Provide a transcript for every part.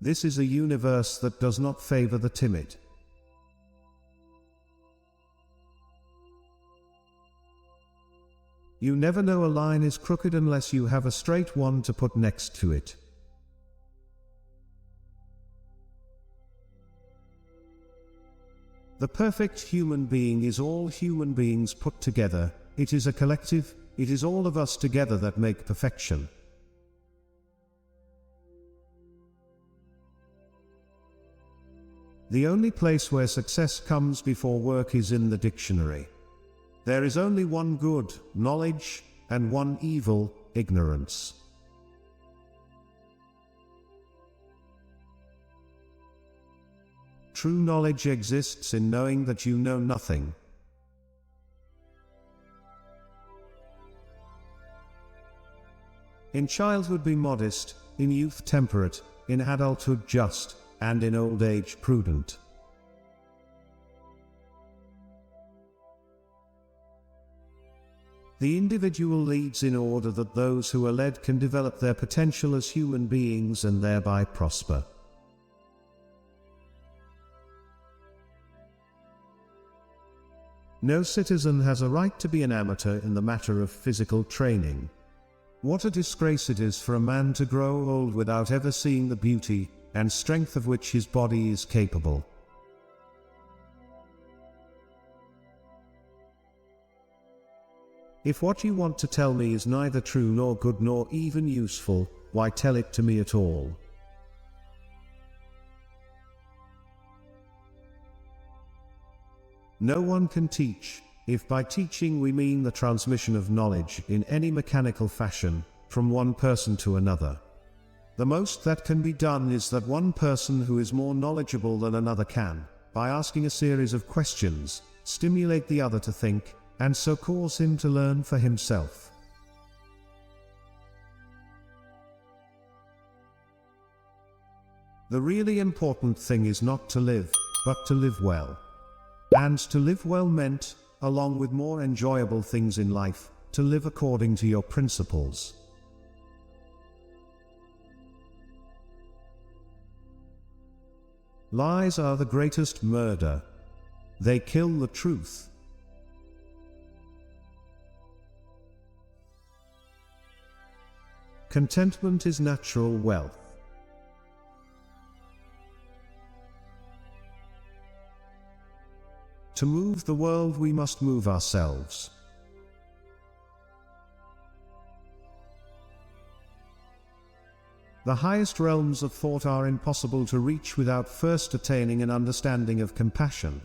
This is a universe that does not favor the timid. You never know a line is crooked unless you have a straight one to put next to it. The perfect human being is all human beings put together. It is a collective. It is all of us together that make perfection. The only place where success comes before work is in the dictionary. There is only one good, knowledge, and one evil, ignorance. True knowledge exists in knowing that you know nothing. In childhood be modest, in youth temperate, in adulthood just, and in old age prudent. The individual leads in order that those who are led can develop their potential as human beings and thereby prosper. No citizen has a right to be an amateur in the matter of physical training. What a disgrace it is for a man to grow old without ever seeing the beauty and strength of which his body is capable. If what you want to tell me is neither true nor good nor even useful, why tell it to me at all? No one can teach, if by teaching we mean the transmission of knowledge in any mechanical fashion, from one person to another. The most that can be done is that one person who is more knowledgeable than another can, by asking a series of questions, stimulate the other to think, and so cause him to learn for himself. The really important thing is not to live, but to live well. And to live well meant, along with more enjoyable things in life, to live according to your principles. Lies are the greatest murder. They kill the truth. Contentment is natural wealth. To move the world we must move ourselves. The highest realms of thought are impossible to reach without first attaining an understanding of compassion.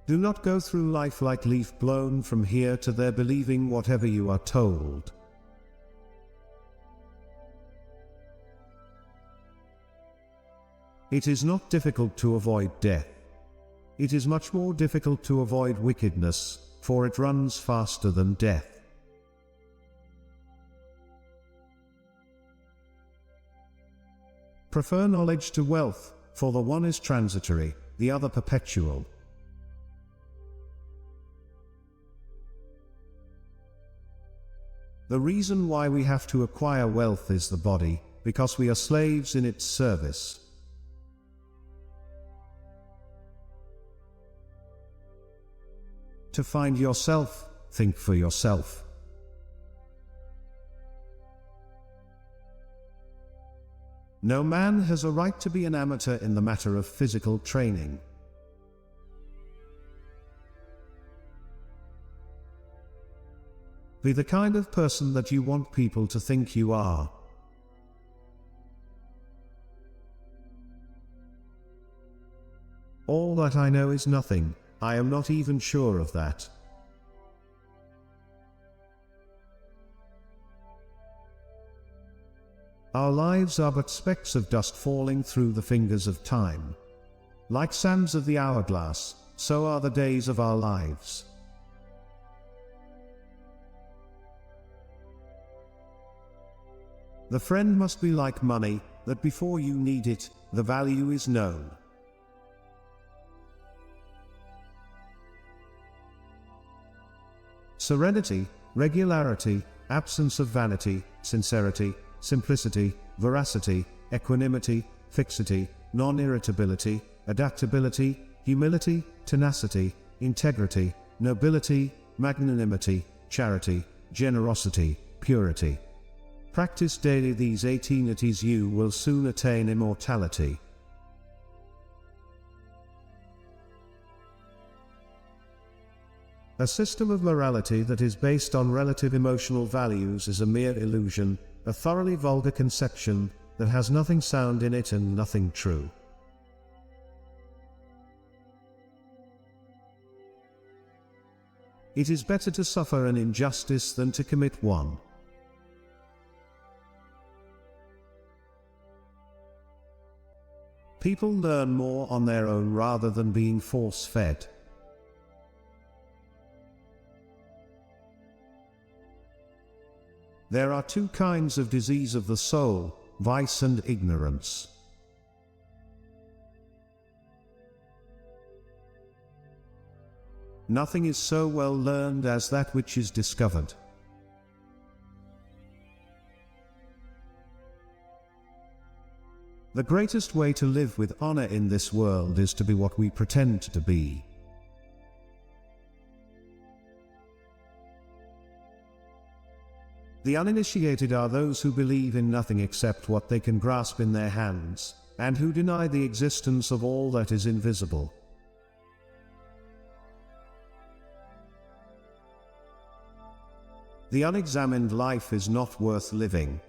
Do not go through life like leaf blown from here to there believing whatever you are told. It is not difficult to avoid death. It is much more difficult to avoid wickedness, for it runs faster than death. Prefer knowledge to wealth, for the one is transitory, the other perpetual. The reason why we have to acquire wealth is the body, because we are slaves in its service. To find yourself, think for yourself. No man has a right to be an amateur in the matter of physical training. Be the kind of person that you want people to think you are. All that I know is nothing. I am not even sure of that. Our lives are but specks of dust falling through the fingers of time. Like sands of the hourglass, so are the days of our lives. The friend must be like money, that before you need it, the value is known. Serenity, regularity, absence of vanity, sincerity, simplicity, veracity, equanimity, fixity, non-irritability, adaptability, humility, tenacity, integrity, nobility, magnanimity, charity, generosity, purity. Practice daily these 18 ati's, you will soon attain immortality. A system of morality that is based on relative emotional values is a mere illusion, a thoroughly vulgar conception that has nothing sound in it and nothing true. It is better to suffer an injustice than to commit one. People learn more on their own rather than being force-fed. There are two kinds of disease of the soul, vice and ignorance. Nothing is so well learned as that which is discovered. The greatest way to live with honor in this world is to be what we pretend to be. The uninitiated are those who believe in nothing except what they can grasp in their hands, and who deny the existence of all that is invisible. The unexamined life is not worth living.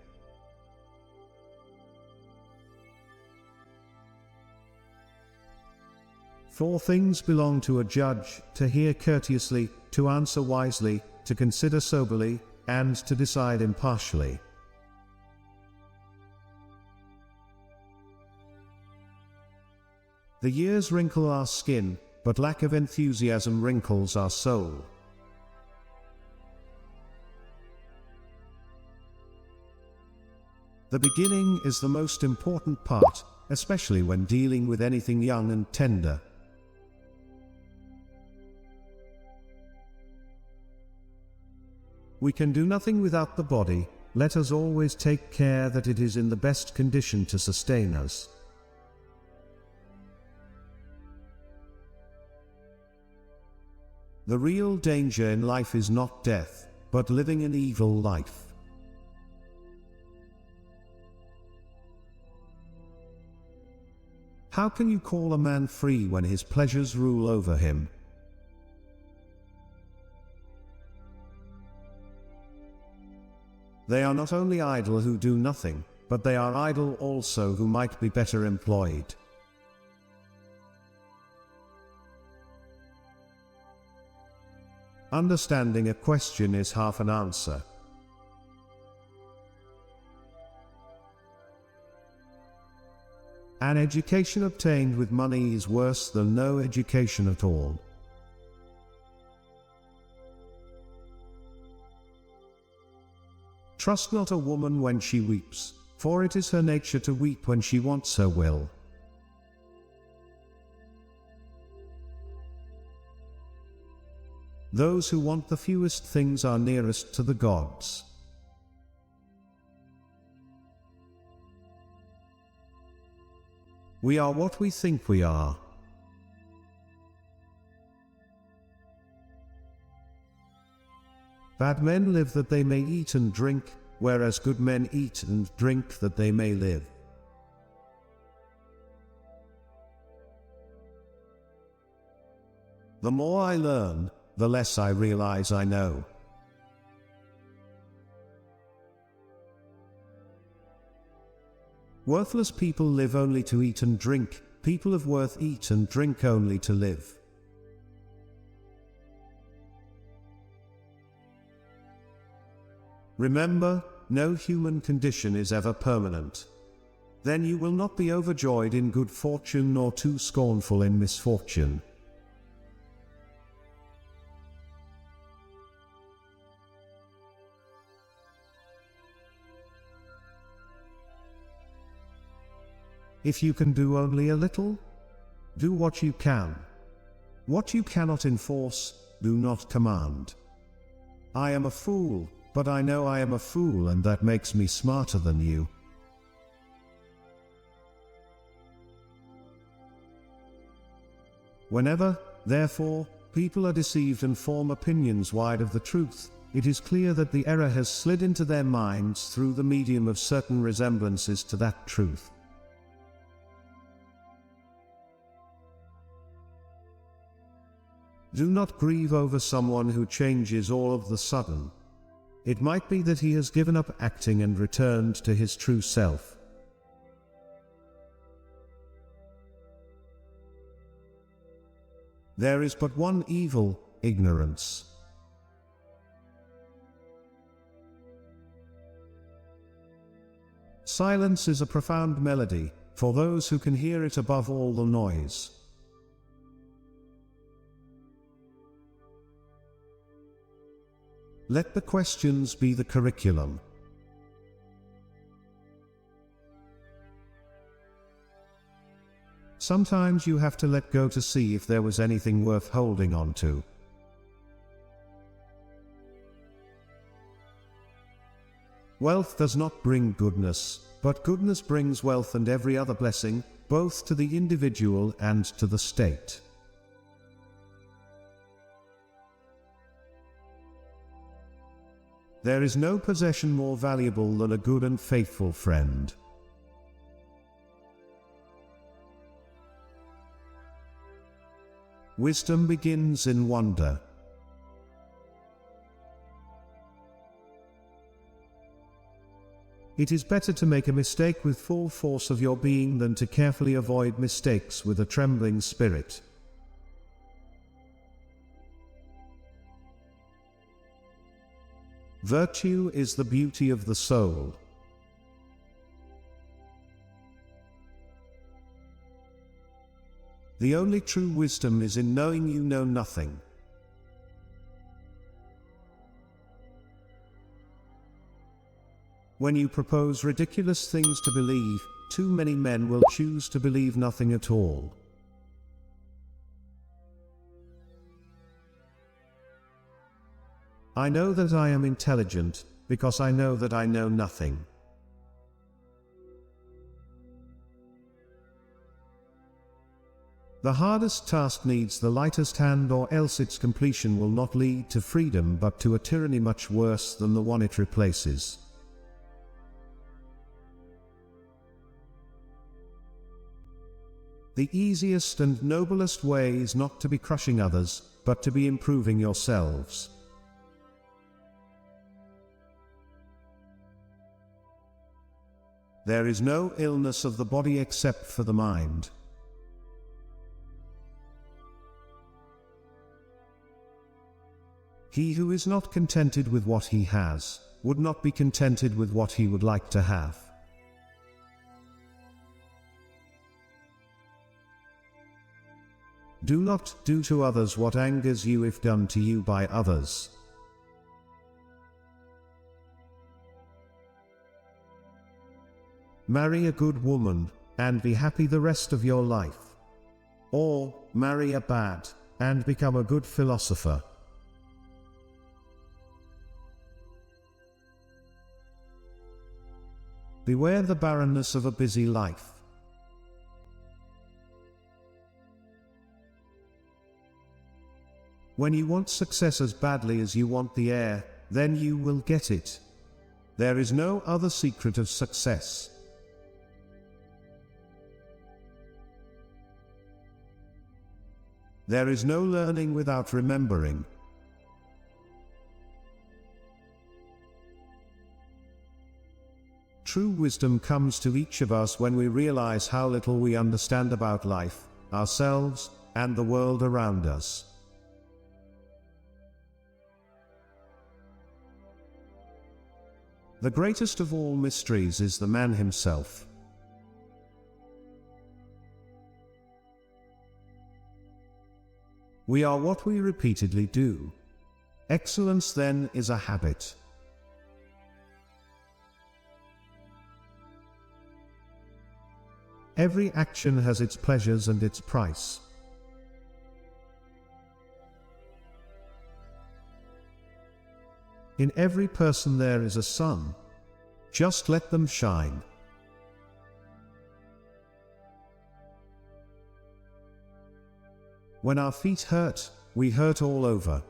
Four things belong to a judge: to hear courteously, to answer wisely, to consider soberly, and to decide impartially. The years wrinkle our skin, but lack of enthusiasm wrinkles our soul. The beginning is the most important part, especially when dealing with anything young and tender. We can do nothing without the body. Let us always take care that it is in the best condition to sustain us. The real danger in life is not death, but living an evil life. How can you call a man free when his pleasures rule over him? They are not only idle who do nothing, but they are idle also who might be better employed. Understanding a question is half an answer. An education obtained with money is worse than no education at all. Trust not a woman when she weeps, for it is her nature to weep when she wants her will. Those who want the fewest things are nearest to the gods. We are what we think we are. Bad men live that they may eat and drink, whereas good men eat and drink that they may live. The more I learn, the less I realize I know. Worthless people live only to eat and drink. People of worth eat and drink only to live. Remember, no human condition is ever permanent. Then you will not be overjoyed in good fortune nor too scornful in misfortune. If you can do only a little, do what you can. What you cannot enforce, do not command. I am a fool, but I know I am a fool, and that makes me smarter than you. Whenever, therefore, people are deceived and form opinions wide of the truth, it is clear that the error has slid into their minds through the medium of certain resemblances to that truth. Do not grieve over someone who changes all of the sudden. It might be that he has given up acting and returned to his true self. There is but one evil: ignorance. Silence is a profound melody, for those who can hear it above all the noise. Let the questions be the curriculum. Sometimes you have to let go to see if there was anything worth holding on to. Wealth does not bring goodness, but goodness brings wealth and every other blessing, both to the individual and to the state. There is no possession more valuable than a good and faithful friend. Wisdom begins in wonder. It is better to make a mistake with full force of your being than to carefully avoid mistakes with a trembling spirit. Virtue is the beauty of the soul. The only true wisdom is in knowing you know nothing. When you propose ridiculous things to believe, too many men will choose to believe nothing at all. I know that I am intelligent, because I know that I know nothing. The hardest task needs the lightest hand, or else its completion will not lead to freedom but to a tyranny much worse than the one it replaces. The easiest and noblest way is not to be crushing others, but to be improving yourselves. There is no illness of the body except for the mind. He who is not contented with what he has, would not be contented with what he would like to have. Do not do to others what angers you if done to you by others. Marry a good woman, and be happy the rest of your life. Or, marry a bad, and become a good philosopher. Beware the barrenness of a busy life. When you want success as badly as you want the air, then you will get it. There is no other secret of success. There is no learning without remembering. True wisdom comes to each of us when we realize how little we understand about life, ourselves, and the world around us. The greatest of all mysteries is the man himself. We are what we repeatedly do. Excellence, then, is a habit. Every action has its pleasures and its price. In every person there is a sun. Just let them shine. When our feet hurt, we hurt all over.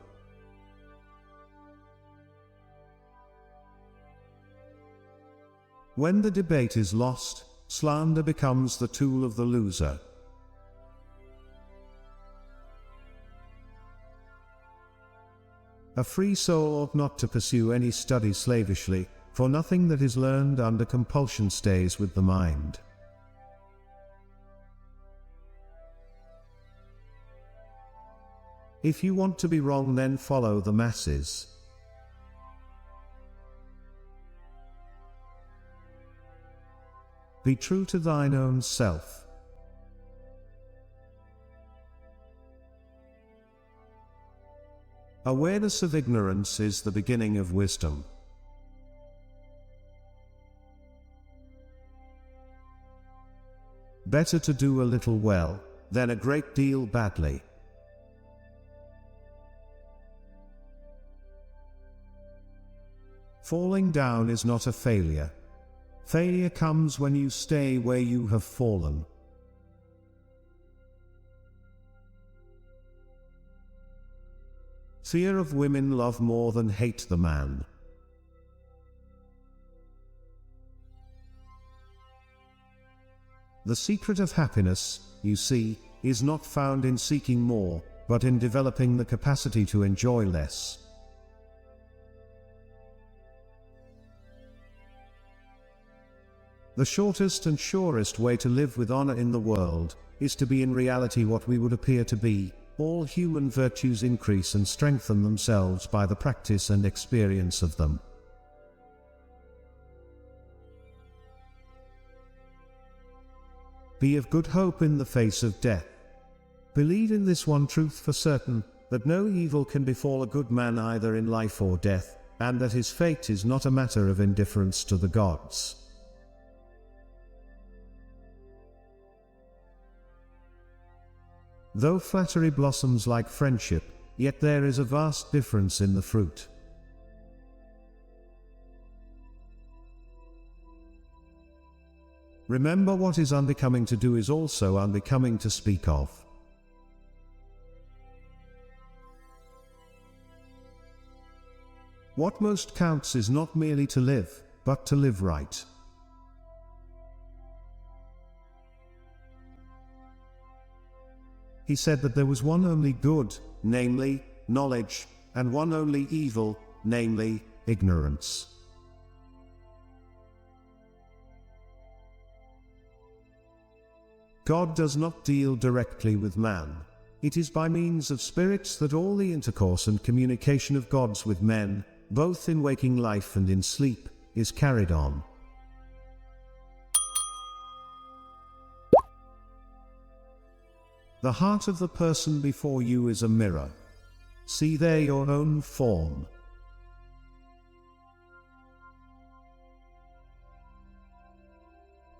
When the debate is lost, slander becomes the tool of the loser. A free soul ought not to pursue any study slavishly, for nothing that is learned under compulsion stays with the mind. If you want to be wrong, then follow the masses. Be true to thine own self. Awareness of ignorance is the beginning of wisdom. Better to do a little well, than a great deal badly. Falling down is not a failure. Failure comes when you stay where you have fallen. Fear of women love more than hate the man. The secret of happiness, you see, is not found in seeking more, but in developing the capacity to enjoy less. The shortest and surest way to live with honor in the world is to be in reality what we would appear to be. All human virtues increase and strengthen themselves by the practice and experience of them. Be of good hope in the face of death. Believe in this one truth for certain, that no evil can befall a good man either in life or death, and that his fate is not a matter of indifference to the gods. Though flattery blossoms like friendship, yet there is a vast difference in the fruit. Remember, what is unbecoming to do is also unbecoming to speak of. What most counts is not merely to live, but to live right. He said that there was one only good, namely, knowledge, and one only evil, namely, ignorance. God does not deal directly with man. It is by means of spirits that all the intercourse and communication of gods with men, both in waking life and in sleep, is carried on. The heart of the person before you is a mirror. See there your own form.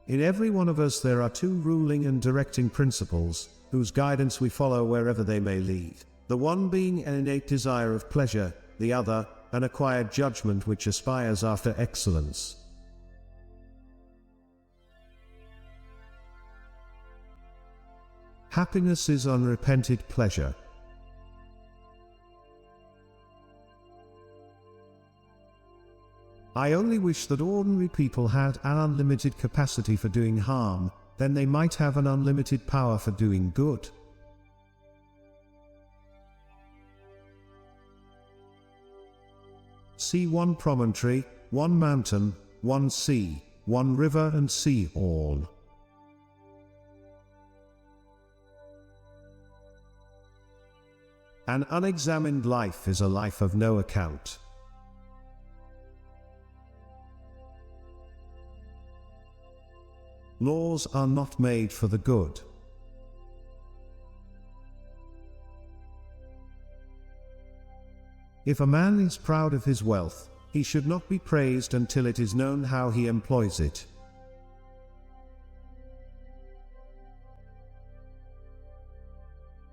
In every one of us there are two ruling and directing principles, whose guidance we follow wherever they may lead. The one being an innate desire of pleasure, the other, an acquired judgment which aspires after excellence. Happiness is unrepented pleasure. I only wish that ordinary people had an unlimited capacity for doing harm, then they might have an unlimited power for doing good. See one promontory, one mountain, one sea, one river, and see all. An unexamined life is a life of no account. Laws are not made for the good. If a man is proud of his wealth, he should not be praised until it is known how he employs it.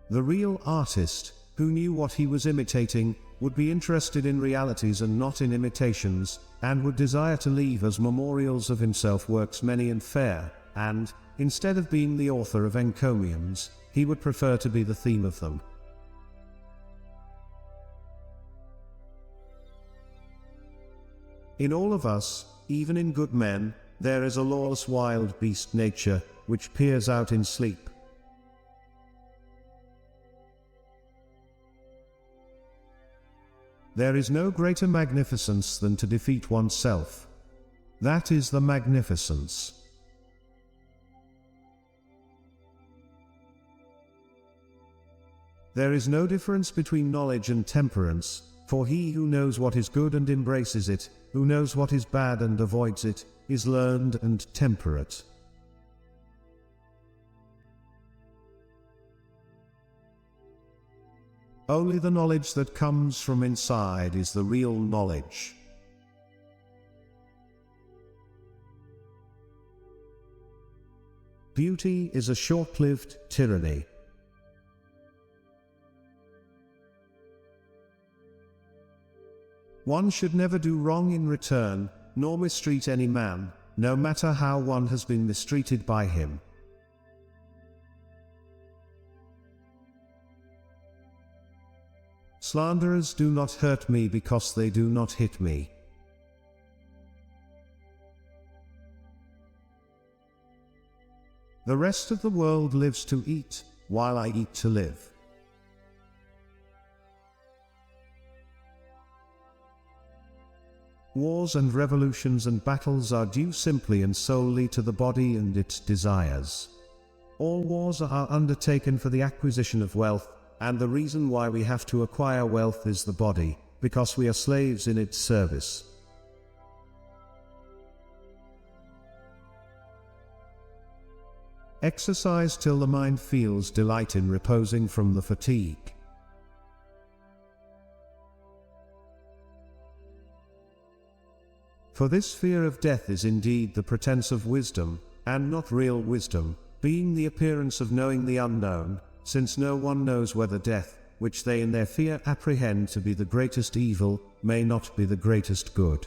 The real artist, who knew what he was imitating, would be interested in realities and not in imitations, and would desire to leave as memorials of himself works many and fair, and, instead of being the author of encomiums, he would prefer to be the theme of them. In all of us, even in good men, there is a lawless wild beast nature, which peers out in sleep. There is no greater magnificence than to defeat oneself. That is the magnificence. There is no difference between knowledge and temperance, for he who knows what is good and embraces it, who knows what is bad and avoids it, is learned and temperate. Only the knowledge that comes from inside is the real knowledge. Beauty is a short-lived tyranny. One should never do wrong in return, nor mistreat any man, no matter how one has been mistreated by him. Slanderers do not hurt me because they do not hit me. The rest of the world lives to eat, while I eat to live. Wars and revolutions and battles are due simply and solely to the body and its desires. All wars are undertaken for the acquisition of wealth, and the reason why we have to acquire wealth is the body, because we are slaves in its service. Exercise till the mind feels delight in reposing from the fatigue. For this fear of death is indeed the pretence of wisdom, and not real wisdom, being the appearance of knowing the unknown, since no one knows whether death, which they in their fear apprehend to be the greatest evil, may not be the greatest good.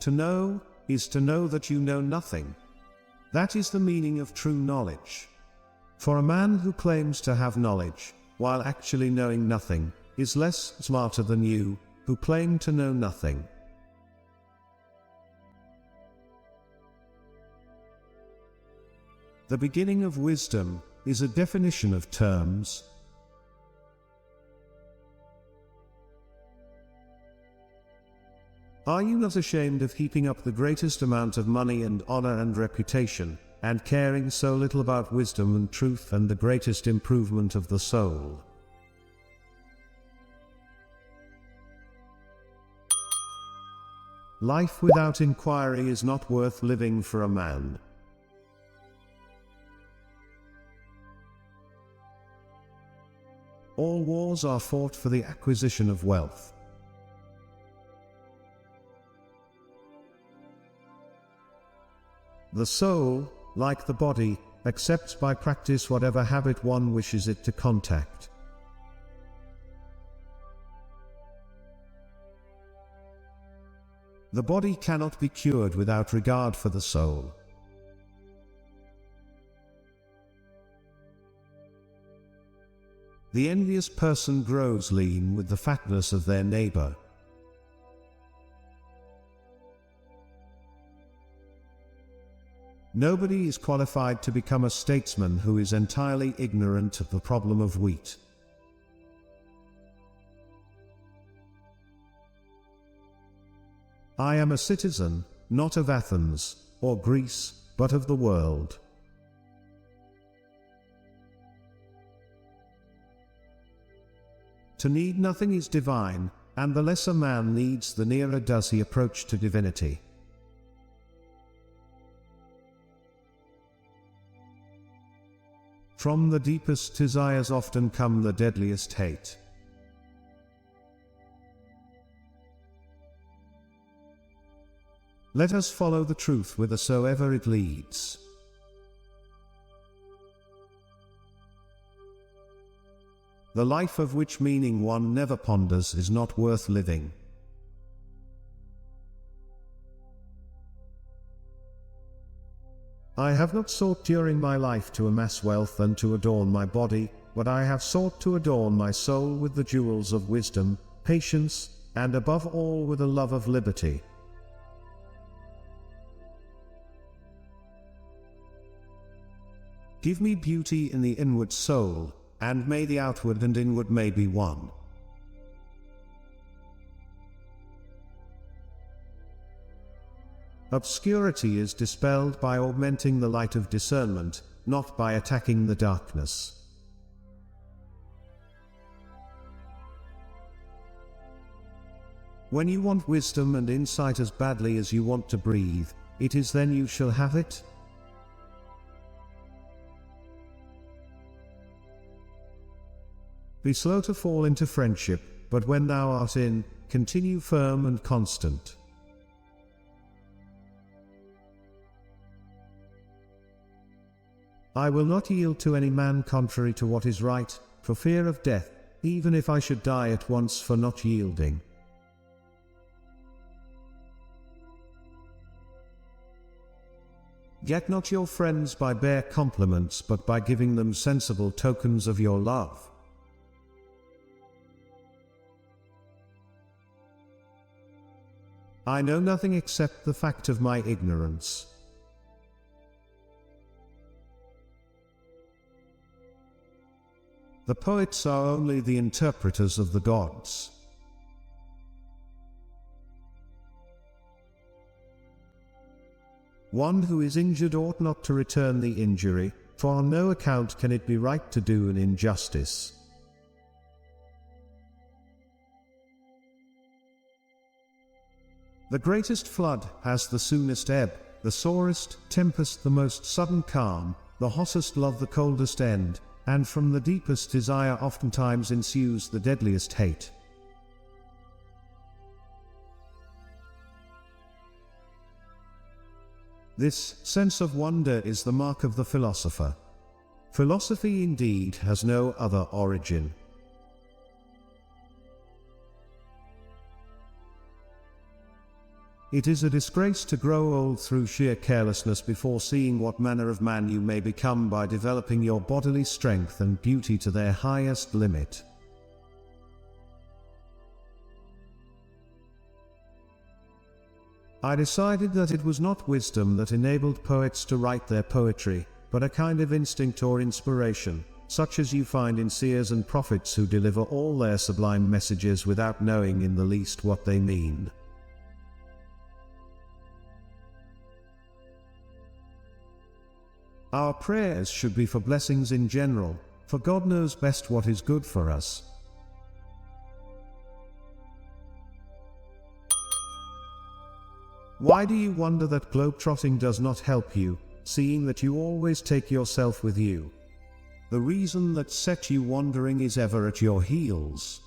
To know is to know that you know nothing. That is the meaning of true knowledge. For a man who claims to have knowledge, while actually knowing nothing, is less smarter than you, who claim to know nothing. The beginning of wisdom is a definition of terms. Are you not ashamed of heaping up the greatest amount of money and honor and reputation, and caring so little about wisdom and truth and the greatest improvement of the soul? Life without inquiry is not worth living for a man. All wars are fought for the acquisition of wealth. The soul, like the body, accepts by practice whatever habit one wishes it to contact. The body cannot be cured without regard for the soul. The envious person grows lean with the fatness of their neighbor. Nobody is qualified to become a statesman who is entirely ignorant of the problem of wheat. I am a citizen, not of Athens, or Greece, but of the world. To need nothing is divine, and the less a man needs, the nearer does he approach to divinity. From the deepest desires often come the deadliest hate. Let us follow the truth whithersoever it leads. The life of which meaning one never ponders is not worth living. I have not sought during my life to amass wealth and to adorn my body, but I have sought to adorn my soul with the jewels of wisdom, patience, and above all with a love of liberty. Give me beauty in the inward soul, and may the outward and inward may be one. Obscurity is dispelled by augmenting the light of discernment, not by attacking the darkness. When you want wisdom and insight as badly as you want to breathe, it is then you shall have it. Be slow to fall into friendship, but when thou art in, continue firm and constant. I will not yield to any man contrary to what is right, for fear of death, even if I should die at once for not yielding. Get not your friends by bare compliments, but by giving them sensible tokens of your love. I know nothing except the fact of my ignorance. The poets are only the interpreters of the gods. One who is injured ought not to return the injury, for on no account can it be right to do an injustice. The greatest flood has the soonest ebb, the sorest tempest the most sudden calm, the hottest love the coldest end, and from the deepest desire oftentimes ensues the deadliest hate. This sense of wonder is the mark of the philosopher. Philosophy indeed has no other origin. It is a disgrace to grow old through sheer carelessness before seeing what manner of man you may become by developing your bodily strength and beauty to their highest limit. I decided that it was not wisdom that enabled poets to write their poetry, but a kind of instinct or inspiration, such as you find in seers and prophets who deliver all their sublime messages without knowing in the least what they mean. Our prayers should be for blessings in general, for God knows best what is good for us. Why do you wonder that globetrotting does not help you, seeing that you always take yourself with you? The reason that set you wandering is ever at your heels.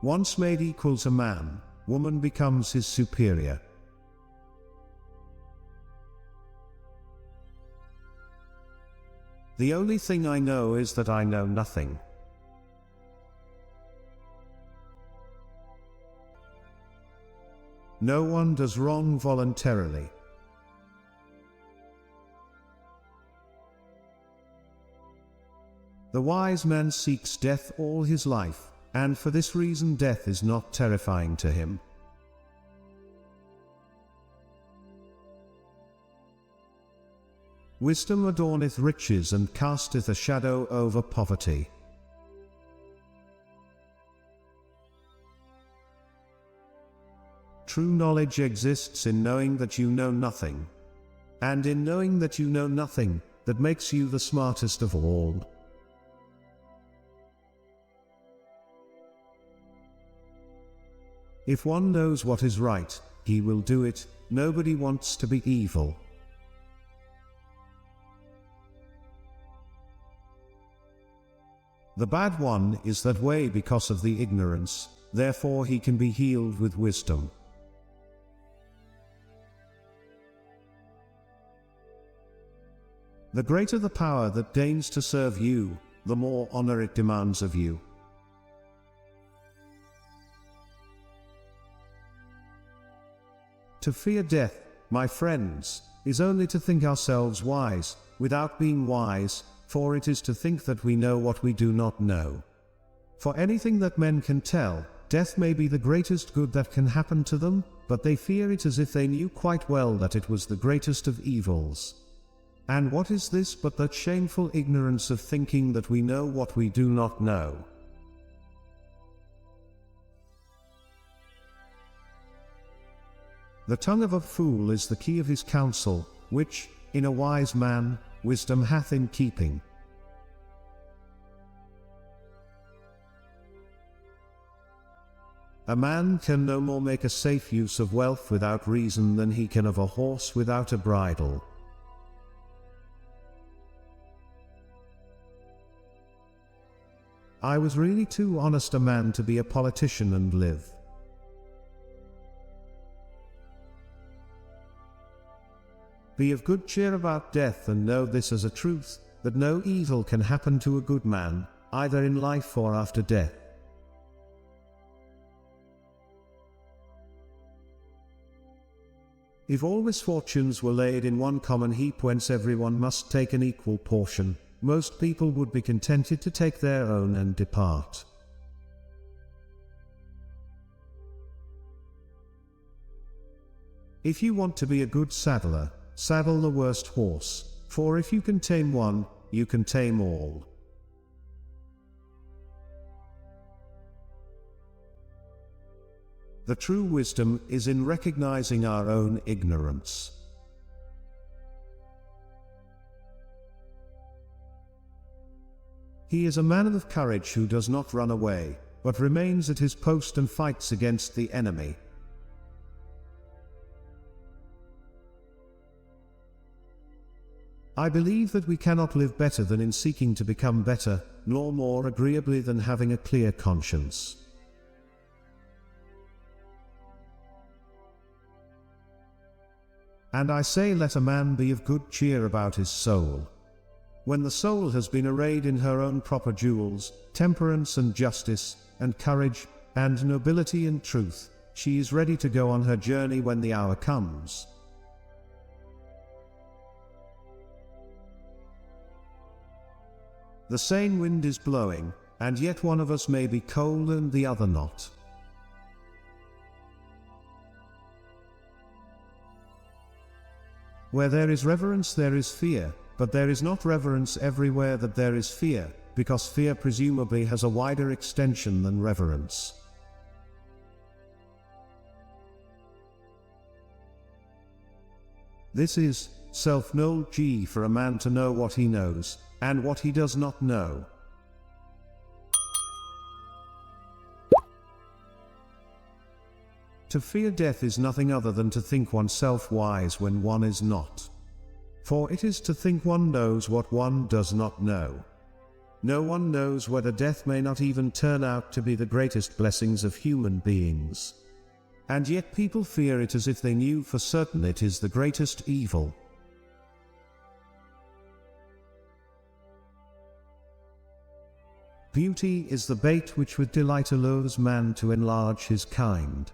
Once made equal to man, woman becomes his superior. The only thing I know is that I know nothing. No one does wrong voluntarily. The wise man seeks death all his life, and for this reason death is not terrifying to him. Wisdom adorneth riches and casteth a shadow over poverty. True knowledge exists in knowing that you know nothing, and in knowing that you know nothing, that makes you the smartest of all. If one knows what is right, he will do it. Nobody wants to be evil. The bad one is that way because of the ignorance, therefore he can be healed with wisdom. The greater the power that deigns to serve you, the more honor it demands of you. To fear death, my friends, is only to think ourselves wise, without being wise, for it is to think that we know what we do not know. For anything that men can tell, death may be the greatest good that can happen to them, but they fear it as if they knew quite well that it was the greatest of evils. And what is this but that shameful ignorance of thinking that we know what we do not know? The tongue of a fool is the key of his counsel, which, in a wise man, wisdom hath in keeping. A man can no more make a safe use of wealth without reason than he can of a horse without a bridle. I was really too honest a man to be a politician and live. Be of good cheer about death, and know this as a truth, that no evil can happen to a good man, either in life or after death. If all misfortunes were laid in one common heap whence everyone must take an equal portion, most people would be contented to take their own and depart. If you want to be a good saddler, saddle the worst horse, for if you can tame one, you can tame all. The true wisdom is in recognizing our own ignorance. He is a man of courage who does not run away, but remains at his post and fights against the enemy. I believe that we cannot live better than in seeking to become better, nor more agreeably than having a clear conscience. And I say, let a man be of good cheer about his soul. When the soul has been arrayed in her own proper jewels, temperance and justice, and courage, and nobility and truth, she is ready to go on her journey when the hour comes. The same wind is blowing, and yet one of us may be cold and the other not. Where there is reverence there is fear, but there is not reverence everywhere that there is fear, because fear presumably has a wider extension than reverence. This is self-knowledge for a man to know what he knows, and what he does not know. To fear death is nothing other than to think oneself wise when one is not. For it is to think one knows what one does not know. No one knows whether death may not even turn out to be the greatest blessings of human beings. And yet people fear it as if they knew for certain it is the greatest evil. Beauty is the bait which with delight allures man to enlarge his kind.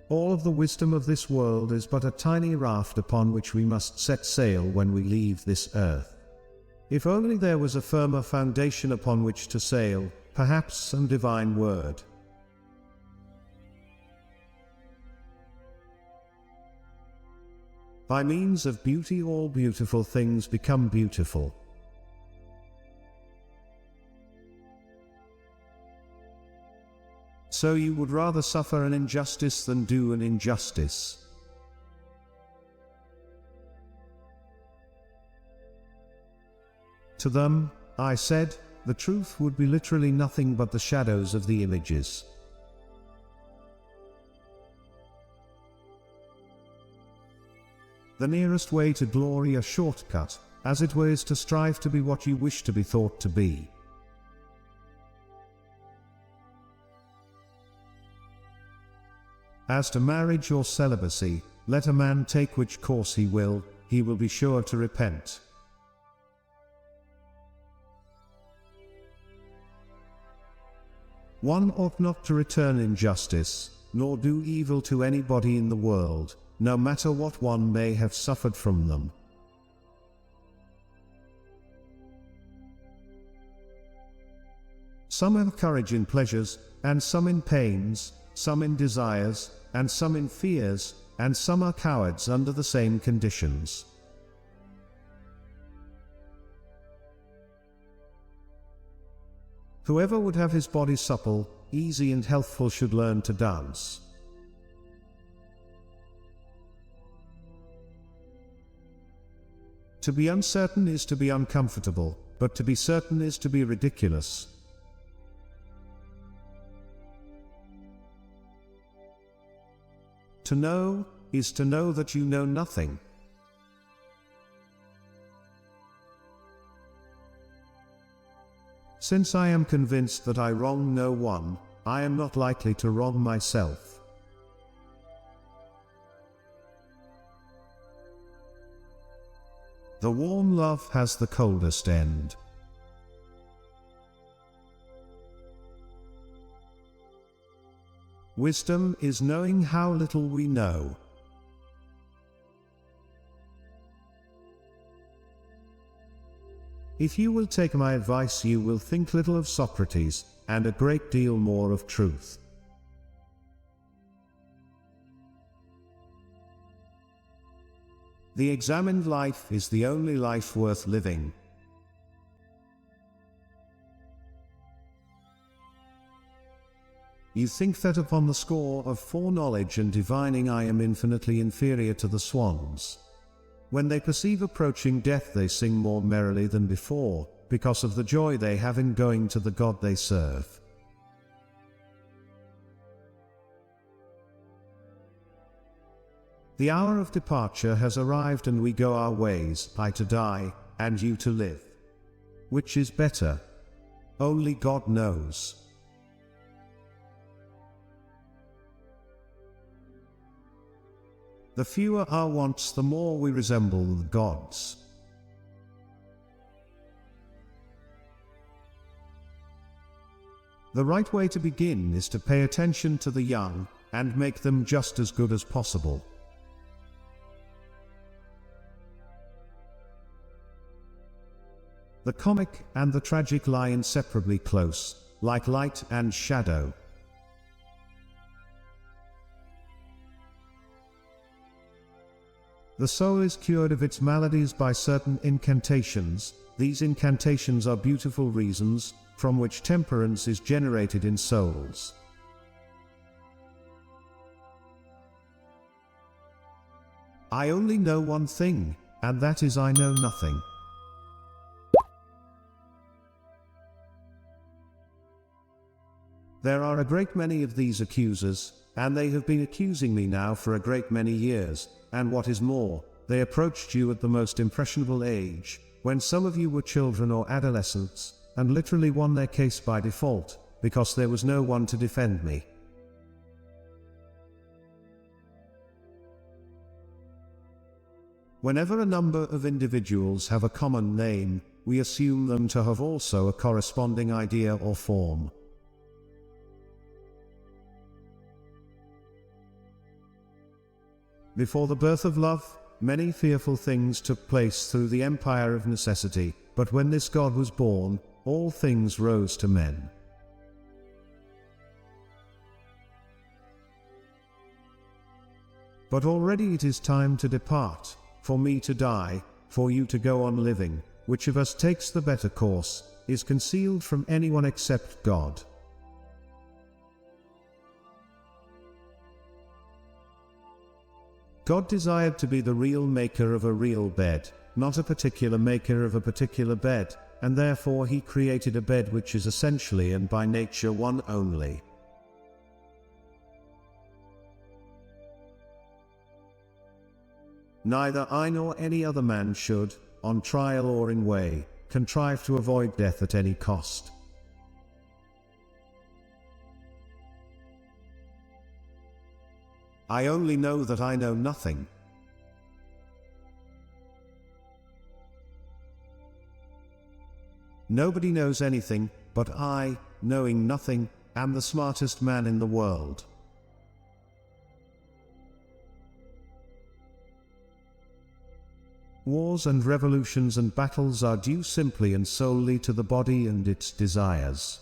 All of the wisdom of this world is but a tiny raft upon which we must set sail when we leave this earth. If only there was a firmer foundation upon which to sail, perhaps some divine word. By means of beauty all beautiful things become beautiful. So you would rather suffer an injustice than do an injustice. To them, I said, the truth would be literally nothing but the shadows of the images. The nearest way to glory, a shortcut, as it were, is to strive to be what you wish to be thought to be. As to marriage or celibacy, let a man take which course he will be sure to repent. One ought not to return injustice, nor do evil to anybody in the world, no matter what one may have suffered from them. Some have courage in pleasures, and some in pains, some in desires, and some in fears, and some are cowards under the same conditions. Whoever would have his body supple, easy and healthful should learn to dance. To be uncertain is to be uncomfortable, but to be certain is to be ridiculous. To know is to know that you know nothing. Since I am convinced that I wrong no one, I am not likely to wrong myself. The warm love has the coldest end. Wisdom is knowing how little we know. If you will take my advice, you will think little of Socrates, and a great deal more of truth. The examined life is the only life worth living. You think that upon the score of foreknowledge and divining I am infinitely inferior to the swans. When they perceive approaching death, they sing more merrily than before, because of the joy they have in going to the God they serve. The hour of departure has arrived, and we go our ways, I to die, and you to live. Which is better? Only God knows. The fewer our wants, the more we resemble the gods. The right way to begin is to pay attention to the young, and make them just as good as possible. The comic and the tragic lie inseparably close, like light and shadow. The soul is cured of its maladies by certain incantations. These incantations are beautiful reasons, from which temperance is generated in souls. I only know one thing, and that is I know nothing. There are a great many of these accusers, and they have been accusing me now for a great many years, and what is more, they approached you at the most impressionable age, when some of you were children or adolescents, and literally won their case by default, because there was no one to defend me. Whenever a number of individuals have a common name, we assume them to have also a corresponding idea or form. Before the birth of love, many fearful things took place through the empire of necessity, but when this God was born, all things rose to men. But already it is time to depart, for me to die, for you to go on living. Which of us takes the better course, is concealed from anyone except God. God desired to be the real maker of a real bed, not a particular maker of a particular bed, and therefore he created a bed which is essentially and by nature one only. Neither I nor any other man should, on trial or in way, contrive to avoid death at any cost. I only know that I know nothing. Nobody knows anything, but I, knowing nothing, am the smartest man in the world. Wars and revolutions and battles are due simply and solely to the body and its desires.